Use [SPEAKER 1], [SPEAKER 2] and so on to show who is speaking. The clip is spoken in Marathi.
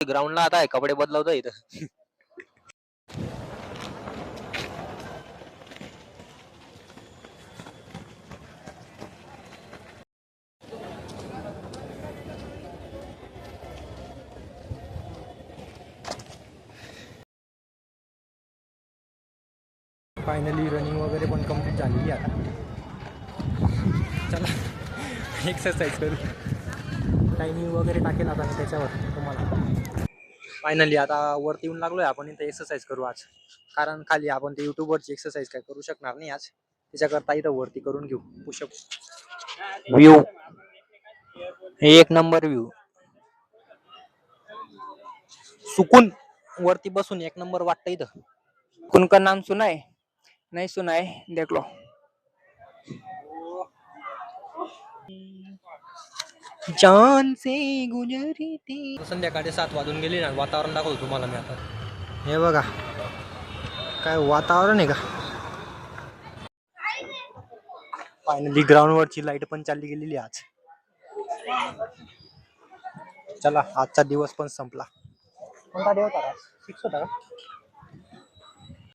[SPEAKER 1] ग्राउंडला आता आहे कपडे बदलवतोय इथं.
[SPEAKER 2] फायनली रनिंग वगैरे पण कंप्लीट झालेली आता. चला एक्सरसाइज करू. टायमिंग वगैरे टाकेल आता मी त्याच्यावर तुम्हाला. फायनली आता वरती येऊन लागलोय आपण इथं एक्सरसाइज करू आज. कारण खाली आपण ते युट्यूबवरची एक्सरसाइज काय करू शकणार नाही आज. त्याच्याकरता इथं वरती करून घेऊ पुशअप.
[SPEAKER 1] व्यू एक नंबर व्यू. सुकून वरती बसून एक नंबर वाटतं इथं.
[SPEAKER 3] उनका नाम सुना है? नहीं सुना है, देख लो.
[SPEAKER 1] जान से गुजरी थी.
[SPEAKER 2] संध्याकाळी 7 वाजून गेली ना. वातावरण दाखवतो तुम्हाला मी आता. हे बघा काय वातावरण आहे का. फायनली ग्राउंडवरची लाईट पण चालली गेलेली आज. चला आजचा दिवस पण संपला. कोणता डे होता आज? 6 होता का?